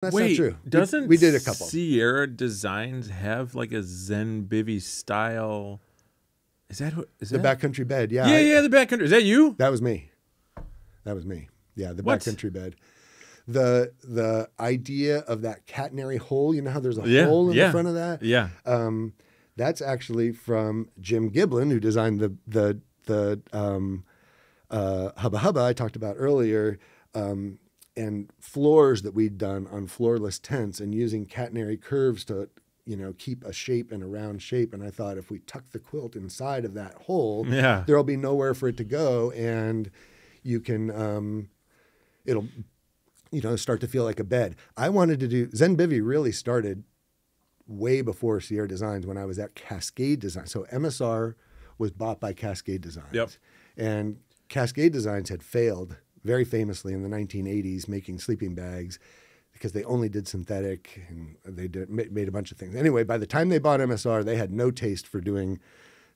That's Wait, not true. Doesn't we did a couple. Sierra Designs have like a Zenbivy style? Is that The backcountry bed? Yeah. Yeah, the backcountry. Is that you? That was me. That was me. Yeah, the What? backcountry bed. The idea of that catenary hole. You know how there's a Yeah, hole in yeah, the front of that? Yeah. That's actually from Jim Giblin, who designed the Hubba Hubba I talked about earlier, and floors that we'd done on floorless tents, and using catenary curves to keep a shape and a round shape. And I thought, if we tuck the quilt inside of that hole, Yeah. there'll be nowhere for it to go, and you can it'll start to feel like a bed. I wanted to do Zenbivy really started way before Sierra Designs, when I was at Cascade Design. So MSR was bought by Cascade Designs. Yep. And Cascade Designs had failed very famously in the 1980s making sleeping bags, because they only did synthetic, and they made a bunch of things. Anyway, by the time they bought MSR, they had no taste for doing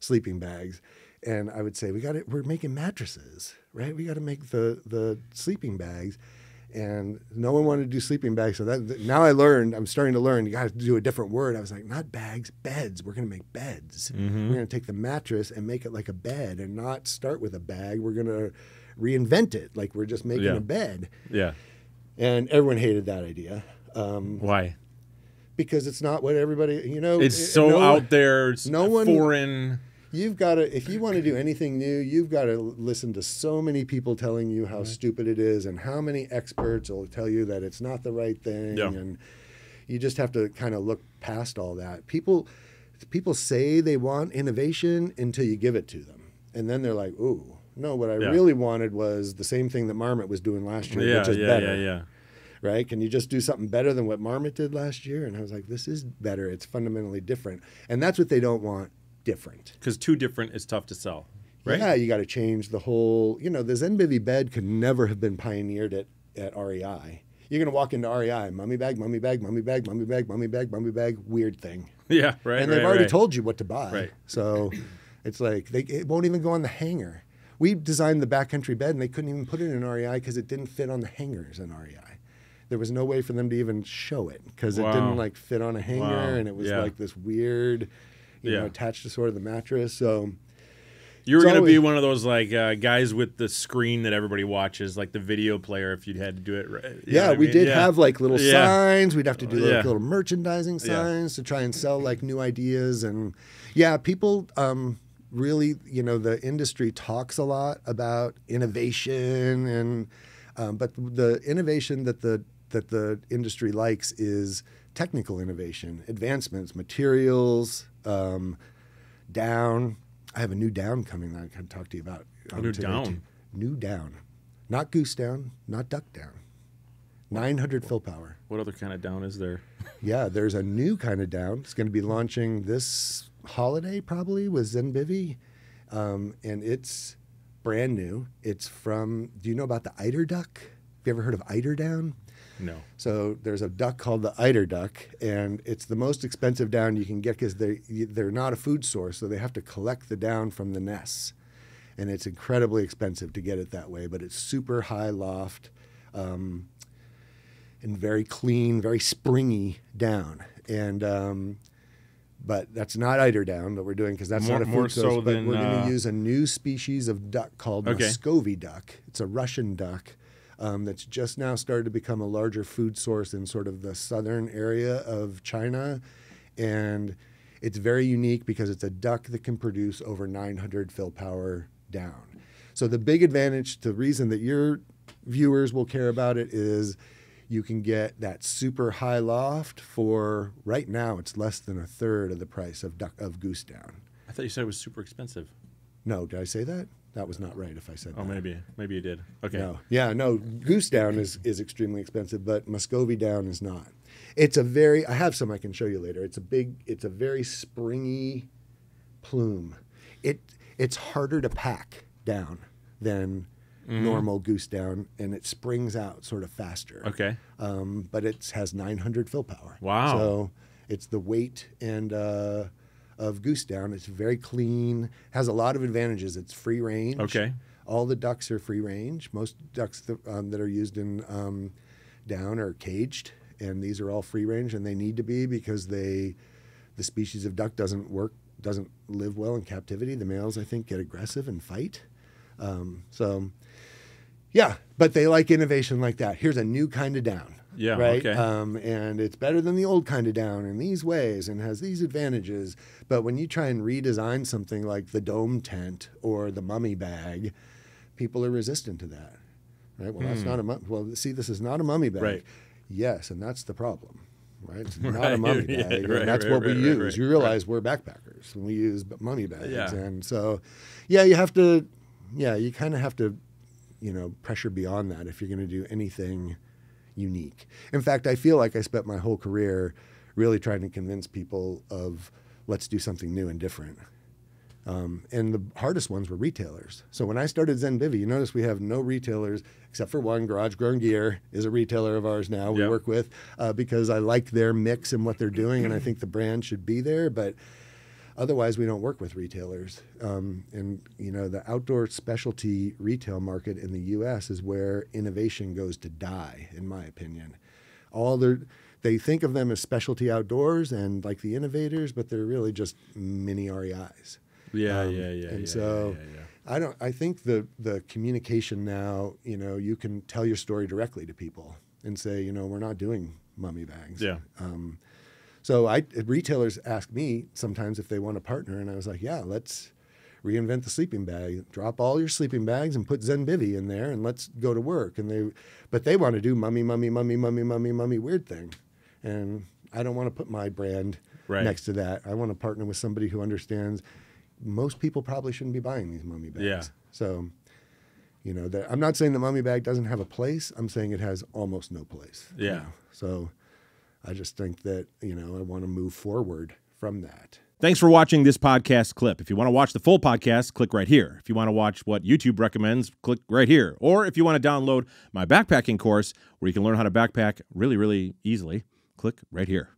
sleeping bags. And I would say, we're making mattresses, right? We got to make the sleeping bags. And no one wanted to do sleeping bags. So now I'm starting to learn, you got to do a different word. I was like, not bags, beds. We're going to make beds. Mm-hmm. We're going to take the mattress and make it like a bed, and not start with a bag. We're going to reinvent it. Like we're just making a bed. Yeah. And everyone hated that idea. Why? Because it's not what everybody, It's so out there. It's foreign. You've got to, if you want to do anything new, you've got to listen to so many people telling you how stupid it is, and how many experts will tell you that it's not the right thing. Yeah. And you just have to kind of look past all that. People say they want innovation until you give it to them. And then they're like, ooh, no, what I really wanted was the same thing that Marmot was doing last year, which is better. Yeah. Right? Can you just do something better than what Marmot did last year? And I was like, this is better. It's fundamentally different. And that's what they don't want. Different. Because too different is tough to sell, right? Yeah, you got to change the whole, the Zenbivy bed could never have been pioneered at REI. You're going to walk into REI, mummy bag, mummy bag, mummy bag, mummy bag, mummy bag, mummy bag, weird thing. Yeah, right. And they've already told you what to buy. Right. So it's like, it won't even go on the hanger. We designed the backcountry bed, and they couldn't even put it in REI because it didn't fit on the hangers in REI. There was no way for them to even show it, because it didn't fit on a hanger, and it was like this weird, attached to sort of the mattress. So you were going to be one of those guys with the screen that everybody watches, like the video player, if you'd had to do it right. Yeah, we did have little signs. We'd have to do little merchandising signs to try and sell new ideas. And people really, the industry talks a lot about innovation, and but the innovation that the industry likes is technical innovation, advancements, materials, down. I have a new down coming that I can talk to you about. New down? New down. Not goose down, not duck down. 900 fill power. What other kind of down is there? Yeah, there's a new kind of down. It's going to be launching this holiday probably with Zenbivy, and it's brand new. It's from, do you know about the eider duck? Have you ever heard of eider down? No. So there's a duck called the eider duck, and it's the most expensive down you can get, because they're not a food source, so they have to collect the down from the nests. And it's incredibly expensive to get it that way, but it's super high loft and very clean, very springy down. And but that's not eider down that we're doing, because that's not a food source. But we're going to use a new species of duck called Muscovy duck. It's a Russian duck. That's just now started to become a larger food source in sort of the southern area of China. And it's very unique because it's a duck that can produce over 900 fill power down. So the big advantage, the reason that your viewers will care about it, is you can get that super high loft for, right now, it's less than a third of the price of goose down. I thought you said it was super expensive. No, did I say that? That was not right if I said that. Oh, maybe you did. Okay. No. Yeah, no, goose down is extremely expensive, but Muscovy down is not. It's I have some I can show you later. It's a very springy plume. It's harder to pack down than normal goose down, and it springs out sort of faster. Okay. But it has 900 fill power. Wow. So it's the weight and of goose down. It's very clean, has a lot of advantages. It's free range. Okay. All the ducks are free range. Most ducks that are used in down are caged, and these are all free range, and they need to be because the species of duck doesn't live well in captivity. The males, I think, get aggressive and fight. Yeah, but they like innovation like that. Here's a new kind of down. Yeah, right. okay. And it's better than the old kind of down in these ways and has these advantages. But when you try and redesign something like the dome tent or the mummy bag, people are resistant to that. Right. Well, that's not this is not a mummy bag. Right. Yes, and that's the problem. Right. It's Right. not a mummy bag. Yeah, and right, that's right, what we right, use. right, You realize we're backpackers and we use mummy bags. Yeah. And so, yeah, you kind of have to, pressure beyond that if you're going to do anything unique. In fact, I feel like I spent my whole career really trying to convince people of let's do something new and different. And the hardest ones were retailers. So when I started Zenbivy, you notice we have no retailers except for one. Garage Grown Gear is a retailer of ours now. We work with because I like their mix and what they're doing, and I think the brand should be there. But otherwise, we don't work with retailers. And the outdoor specialty retail market in the U.S. is where innovation goes to die, in my opinion. They think of them as specialty outdoors and like the innovators, but they're really just mini REIs. I think the communication now, you can tell your story directly to people and say, we're not doing mummy bags. Yeah. So retailers ask me sometimes if they want to partner, and I was like, yeah, let's reinvent the sleeping bag. Drop all your sleeping bags and put Zenbivy in there, and let's go to work. But they want to do mummy weird thing, and I don't want to put my brand next to that. I want to partner with somebody who understands. Most people probably shouldn't be buying these mummy bags. Yeah. So, I'm not saying the mummy bag doesn't have a place. I'm saying it has almost no place. Yeah. So I just think that, I want to move forward from that. Thanks for watching this podcast clip. If you want to watch the full podcast, click right here. If you want to watch what YouTube recommends, click right here. Or if you want to download my backpacking course where you can learn how to backpack really, really easily, click right here.